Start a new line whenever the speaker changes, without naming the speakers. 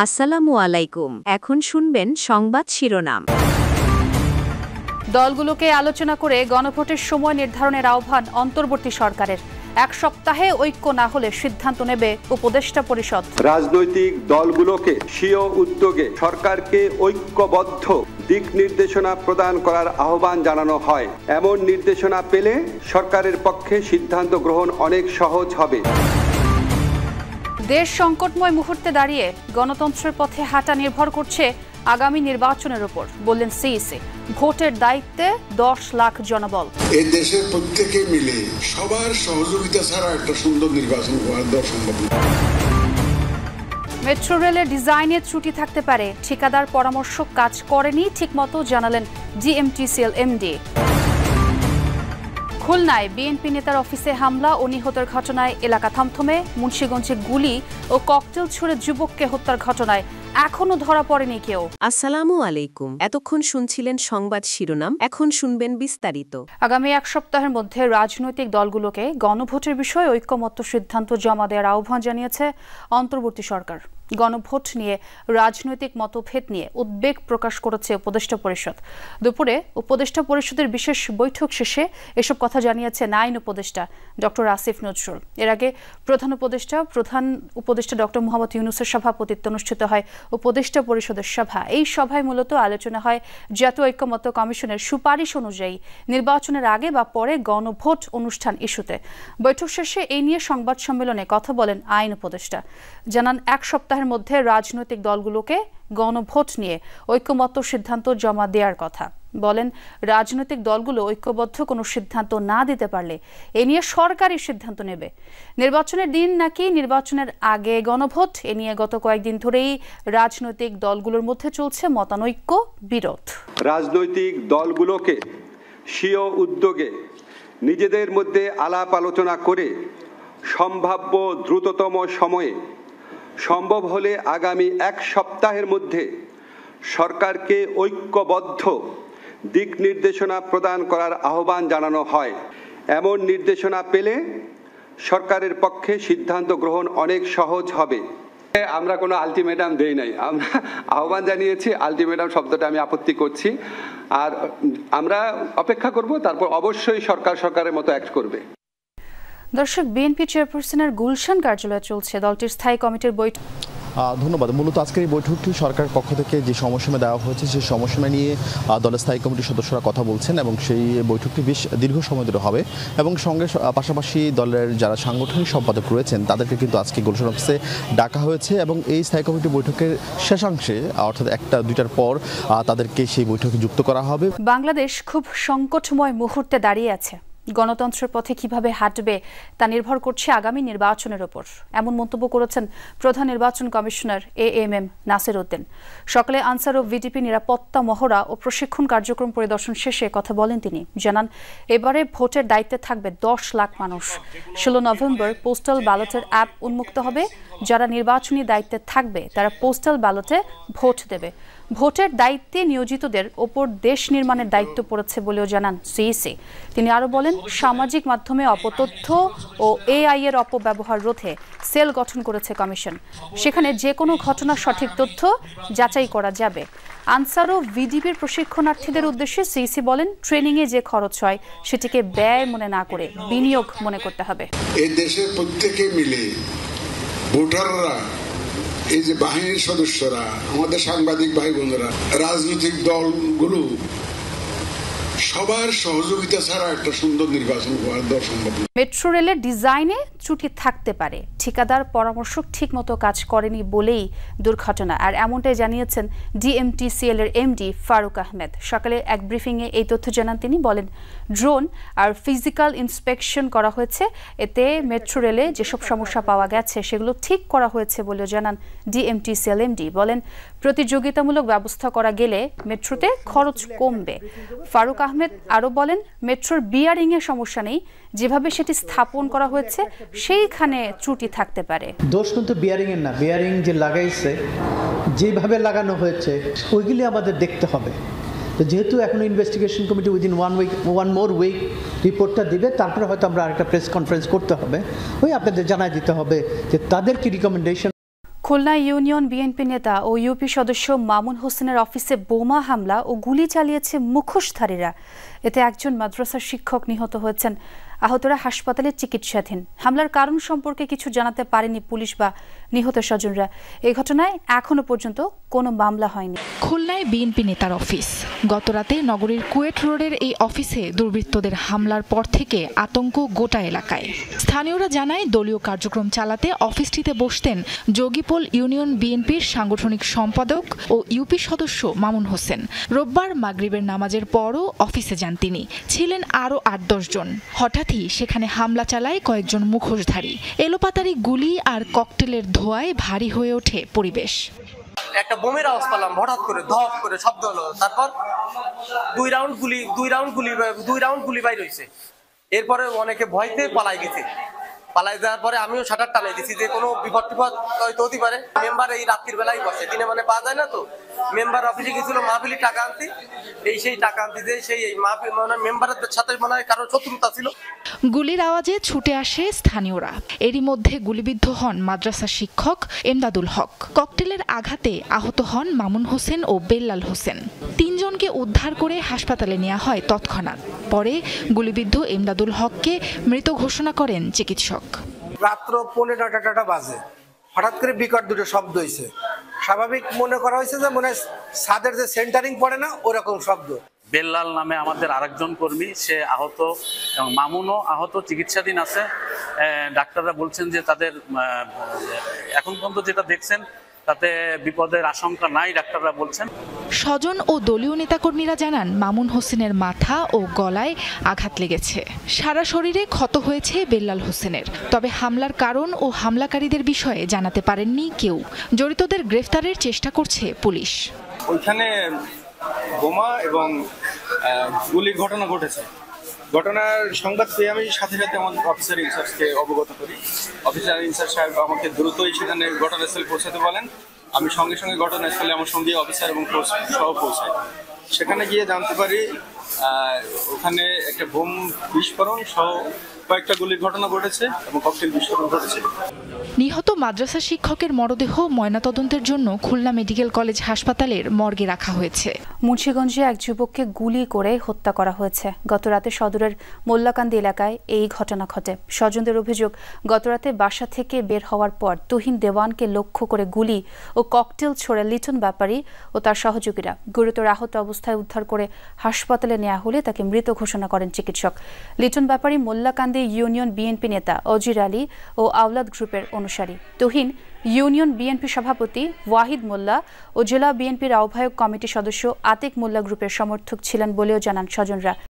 আসসালামু আলাইকুম। এখন শুনবেন সংবাদ শিরোনাম।
দলগুলোকে আলোচনা করে গণভোটের সময় নির্ধারণের আহ্বান অন্তর্বর্তী সরকারের। এক সপ্তাহে ঐক্য না হলে সিদ্ধান্ত নেবে উপদেষ্টা পরিষদ।
রাজনৈতিক দলগুলোকে স্বীয় উদ্যোগে সরকারকে ঐক্যবদ্ধ দিক নির্দেশনা প্রদান করার আহ্বান জানানো হয়। এমন নির্দেশনা পেলে সরকারের পক্ষে সিদ্ধান্ত গ্রহণ অনেক সহজ হবে।
দেশ সংকটময় মুহূর্তে দাঁড়িয়ে গণতন্ত্রের পথে হাঁটা নির্ভর করছে আগামী নির্বাচনের উপর, বললেন সিইসি। ভোটের দায়িত্বে 10 লাখ জনবল।
এই দেশের প্রত্যেকে মিলে সবার সহযোগিতা ছাড়া একটা সুন্দর নির্বাচন করা সম্ভব না।
মেট্রো রেলের ডিজাইনে ত্রুটি থাকতে পারে, ঠিকাদার পরামর্শ কাজ করেনি ঠিকমতো, জানালেন ডিএমটিসিএল এমডি। খুলনায় বিএনপি নেতার অফিসে হামলা ও নিহতের ঘটনায় এলাকা থমথমে। মুন্সিগঞ্জে গুলি ও ককটেল ছুড়ে যুবককে হত্যার ঘটনায় এখনো ধরা পড়েনি কেউ।
আসসালামু আলাইকুম। এতক্ষণ শুনছিলেন সংবাদ শিরোনাম, এখন শুনবেন বিস্তারিত।
আগামী এক সপ্তাহের মধ্যে রাজনৈতিক দলগুলোকে গণভোটের বিষয়ে ঐক্যমত্য সিদ্ধান্ত জমা দেওয়ার আহ্বান জানিয়েছে অন্তর্বর্তী সরকার। গণভোট নিয়ে রাজনৈতিক মতভেদ নিয়ে উদ্বেগ প্রকাশ করেছে উপদেষ্টা পরিষদ। দুপুরে উপদেষ্টা পরিষদের বিশেষ বৈঠক শেষে এসব কথা জানিয়েছেন আইন উপদেষ্টা ডক্টর আসিফ নজরুল। এর আগে প্রধান উপদেষ্টা ডক্টর মোহাম্মদ ইউনূসের সভাপতিত্বে অনুষ্ঠিত হয় উপদেষ্টা পরিষদের সভা। এই সভায় মূলত আলোচনা হয় জাতীয় ঐক্যমত্য কমিশনের সুপারিশ অনুযায়ী নির্বাচনের আগে বা পরে গণভোট অনুষ্ঠান ইস্যুতে। বৈঠক শেষে এই নিয়ে সংবাদ সম্মেলনে কথা বলেন আইন উপদেষ্টা। জানান, এক সপ্তাহের মধ্যে রাজনৈতিক দলগুলোকে গণভোট নিয়ে ঐক্যমত্য সিদ্ধান্ত জমা দেওয়ার কথা। বলেন, রাজনৈতিক দলগুলো ঐক্যবদ্ধ কোনো সিদ্ধান্ত না দিতে পারলে এ নিয়ে সরকারই সিদ্ধান্ত নেবে। নির্বাচনের দিন নাকি নির্বাচনের আগে গণভোট, এ নিয়ে গত কয়েকদিন ধরেই রাজনৈতিক দলগুলোর মধ্যে চলছে মতানৈক্য বিরোধ।
রাজনৈতিক দলগুলোকে স্বীয় উদ্যোগে নিজেদের মধ্যে আলাপ আলোচনা করে সম্ভাব্য দ্রুততম সময়ে, সম্ভব হলে আগামী এক সপ্তাহের মধ্যে সরকারকে ঐক্যবদ্ধ দিক নির্দেশনা প্রদান করার আহ্বান জানানো হয়। এমন নির্দেশনা পেলে সরকারের পক্ষে সিদ্ধান্ত গ্রহণ অনেক সহজ হবে। আমরা কোনো আলটিমেটাম দেই নাই, আমরা আহ্বান জানিয়েছি। আলটিমেটাম শব্দটা আমি আপত্তি করছি। আর আমরা অপেক্ষা করব, তারপর অবশ্যই সরকারের মতো অ্যাক্ট করবে।
দর্শক, বিএনপি চেয়ারপারসনের গুলশান কার্যালয়ে চলছে দলটির স্থায়ী কমিটির বৈঠক।
ধন্যবাদ। মূলত আজকের এই বৈঠকটি সরকারের পক্ষ থেকে যে সময়সীমা দেওয়া হয়েছে সেই সময়সীমা নিয়ে দলের স্থায়ী কমিটির সদস্যরা কথা বলছেন এবং সেই বৈঠকটি বেশ দীর্ঘ সময় ধরে হবে এবং সঙ্গে পাশাপাশি দলের যারা সাংগঠনিক সম্পাদক রয়েছেন তাদেরকে কিন্তু আজকে গুলশান অফিসে ডাকা হয়েছে এবং এই স্থায়ী কমিটি বৈঠকের শেষাংশে অর্থাৎ 1-2টার পর তাদেরকে সেই বৈঠকে যুক্ত করা হবে।
বাংলাদেশ খুব সংকটময় মুহূর্তে দাঁড়িয়ে আছে। গণতন্ত্রের পথে কিভাবে হাঁটবে তা নির্ভর করছে আগামী নির্বাচনের উপর, এমন মন্তব্য করেছেন প্রধান নির্বাচন কমিশনার AMM নাসির উদ্দিন। সকালে আনসার ও ভিডিপি নিরাপত্তা মহড়া ও প্রশিক্ষণ কার্যক্রম পরিদর্শন শেষে কথা বলেন তিনি। জানান, এবারে ভোটের দায়িত্বে থাকবে 10 লাখ মানুষ। 16 নভেম্বর পোস্টাল ব্যালটের অ্যাপ উন্মুক্ত হবে। যারা নির্বাচনী দায়িত্বে থাকবে তারা পোস্টাল ব্যালটে ভোট দেবে। ভোটের দায়িত্বে নিয়োজিতদের ওপর দেশ নির্মাণের দায়িত্ব পড়েছে বলেও জানান সিইসি। তিনি আরও বলেন, সামাজিক মাধ্যমে অপতথ্য ও AI এর অপব্যবহার রোধে সেল গঠন করেছে কমিশন। সেখানে যে কোনো ঘটনার সঠিক তথ্য যাচাই করা যাবে। আনসার ও ভিডিপির প্রশিক্ষণার্থীদের উদ্দেশ্যে সিইসি বলেন, ট্রেনিংয়ে যে খরচ হয় সেটিকে ব্যয় মনে না করে বিনিয়োগ মনে করতে হবে।
এই দেশের প্রত্যেকে মিলে ভোটাররা, এই যে বাহিনীর সদস্যরা, আমাদের সাংবাদিক ভাই বোনেরা, রাজনৈতিক দলগুলো সবার সহযোগিতা ছাড়া একটা সুন্দর নির্বাচন করা সম্ভব না।
মেট্রো রেলের ডিজাইনে ত্রুটি থাকতে পারে, ঠিকাদার পরামর্শক ঠিকমতো কাজ করেনি বলেই দুর্ঘটনা। আর এমনটাই জানিয়েছেন ডিএমটিসিএল এর এমডি ফারুক আহমেদ। সকালে এক ব্রিফিংয়ে এই তথ্য জানান তিনি। বলেন, ড্রোন আর ফিজিক্যাল ইন্সপেকশন করা হয়েছে, এতে মেট্রো রেলে যেসব সমস্যা পাওয়া গেছে সেগুলো ঠিক করা হয়েছে বলেও জানান ডিএমটিসিএল এমডি। বলেন, প্রতিযোগিতামূলক ব্যবস্থা করা গেলে মেট্রোতে খরচ কমবে। ফারুক আহমেদ আরও বলেন, মেট্রোর বিয়ারিং এর সমস্যা নেই, যেভাবে সেটি স্থাপন করা হয়েছে সেইখানে ত্রুটি থাকতে পারে।
দোষ কিন্তু বিয়ারিং এর না, বিয়ারিং যে লাগাইছে, যেভাবে লাগানো হয়েছে ওইগুলি আমাদের দেখতে হবে। তো যেহেতু এখন investigation committee within one more week রিপোর্টটা দিবে, তারপরে হয়তো আমরা আরেকটা প্রেস কনফারেন্স করতে হবে, ওই আপনাদের জানাই দিতে হবে যে তাদের কি রিকমেন্ডেশন।
খুলনা ইউনিয়ন বিএনপি নেতা ও ইউপি সদস্য মামুন হোসেনের অফিসে বোমা হামলা ও গুলি চালিয়েছে মুখোশধারীরা। এতে একজন মাদ্রাসার শিক্ষক নিহত হয়েছেন। আহতরা হাসপাতালে চিকিৎসাধীন। হামলার কারণ সম্পর্কে কিছু জানাতে পারেনি পুলিশ বা নিহত স্বজনরা। এই ঘটনায় এখনো পর্যন্ত কোনো মামলা হয়নি।
খুলনায় বিএনপি নেতার অফিস। গতরাতে নগরীর কুয়েট রোডের এই অফিসে দুর্বৃত্তদের হামলার পর থেকে আতঙ্ক গোটা এলাকায়। স্থানীয়রা জানায় দলীয় কার্যক্রম চালাতে অফিসটিতে বসতেন যোগীপোল ইউনিয়ন বিএনপির সাংগঠনিক সম্পাদক ও ইউপি সদস্য মামুন হোসেন। রোববার মাগরিবের নামাজের পরও অফিসে যান তিনি। ছিলেন আরও ৮-১০ জন। হঠাৎই সেখানে হামলা চালায় কয়েকজন মুখোশধারী। এলোপাতারি গুলি আর ককটেলের ধোঁয়ায় ভারী হয়ে ওঠে পরিবেশ।
একটা বোমের আওয়াজ পেলাম, হঠাৎ করে ধপ করে শব্দ হলো। তারপর দুই রাউন্ড গুলি বাইর হয়েছে। এরপরে অনেকে ভয়তে পালাই গেছে। পালাই যাওয়ার পরে আমিও শাটার টানাই দিছি যে কোনো বিপদ হয়তো হতে পারে। মেম্বার এই রাত্রির বেলায় বসে, দিনে মানে পাওয়া যায় না, তো মেম্বার অফিসে গেছিল মাহফিলি টাকা আনতে। সেই টাকা আনতে যে সেই মাহফিল মানে মেম্বারের সাথে মনে হয় কারো শত্রুতা ছিল।
গুলির আওয়াজে ছুটে আসে স্থানীয়রা। এরই মধ্যে গুলিবিদ্ধ হন মাদ্রাসা শিক্ষক এমদাদুল হক। ককটেলের আঘাতে আহত হন মামুন হোসেন ও বেল্লাল হোসেন। ৩ জনকে উদ্ধার করে হাসপাতালে নেওয়া হয় তৎক্ষণাৎ। পরে গুলিবিদ্ধ এমদাদুল হককে মৃত ঘোষণা করেন চিকিৎসক।
রাত্র ১৫টা বাজে হঠাৎ করে বিকট দুটো শব্দ হয়েছে। স্বাভাবিক মনে করা হয়েছে যে মনে হয় ছাদের যে সেন্টারিং পড়ে না ওরকম শব্দ।
বেল্লাল নামে আমাদের আরেকজন কর্মী, সে আহত এবং মামুনও আহত, চিকিৎসাধীন আছে। ডাক্তাররা বলছেন যে তাদের এখন পর্যন্ত যেটা দেখছেন তাতে বিপদের আশঙ্কা নাই, ডাক্তাররা বলছেন।
স্বজন ও দলীয় নেতাকর্মীরা জানান মামুন হোসেনের মাথা ও গলায় আঘাত লেগেছে। সারা শরীরে ক্ষত হয়েছে বেল্লাল হোসেনের। তবে হামলার কারণ ও হামলাকারীদের বিষয়ে জানাতে পারেননি কেউ। জড়িতদের গ্রেফতারের চেষ্টা করছে পুলিশ।
ওইখানে বোমা এবং গুলির ঘটনা ঘটেছে। ঘটনার সংবাদ পেয়ে আমি সাথে সাথে আমার অফিসার ইনচার্জকে অবগত করি। অফিসার ইনচার্জ সাহেব আমাকে দ্রুতই সেখানে ঘটনাস্থলে পৌঁছাতে বলেন। আমি সঙ্গে সঙ্গে ঘটনাস্থলে আমার সঙ্গে অফিসার এবং ফোর্স সহ পৌঁছাই। সেখানে গিয়ে জানতে পারি ওখানে একটা বোম বিস্ফোরণ সহ কয়েকটা গুলির ঘটনা ঘটেছে এবং ককটেল বিস্ফোরণ ঘটেছে।
নিহত মাদ্রাসা শিক্ষকের মরদেহ ময়নাতদন্তের জন্য খুলনা মেডিকেল কলেজ হাসপাতালের মর্গে রাখা হয়েছে।
মুন্সিগঞ্জে এক যুবককে গুলি করে হত্যা করা হয়েছে। গতরাতে সদরের মোল্লাকান্দি এলাকায় এই ঘটনা ঘটে। স্বজনদের অভিযোগ, গতরাতে বাসা থেকে বের হওয়ার পর তুহিন দেওয়ানকে লক্ষ্য করে গুলি ও ককটেল ছোড়ে লিটন ব্যাপারী ও তার সহযোগীরা। গুরুতর আহত অবস্থায় উদ্ধার করে হাসপাতালে নেওয়া হলে তাকে মৃত ঘোষণা করেন চিকিৎসক। লিটন ব্যাপারী মোল্লাকান্দি ইউনিয়ন বিএনপি নেতা অজির আলী ও আওলাদ গ্রুপের অনুসারী। তুহিন ইউনিয়ন বিএনপি সভাপতি ওয়াহিদ মোল্লা ও জেলা বিএনপির আহ্বায়ক কমিটির সদস্য আতিক মোল্লা গ্রুপের সমর্থক ছিলেন বলেও জানান স্বজনরা।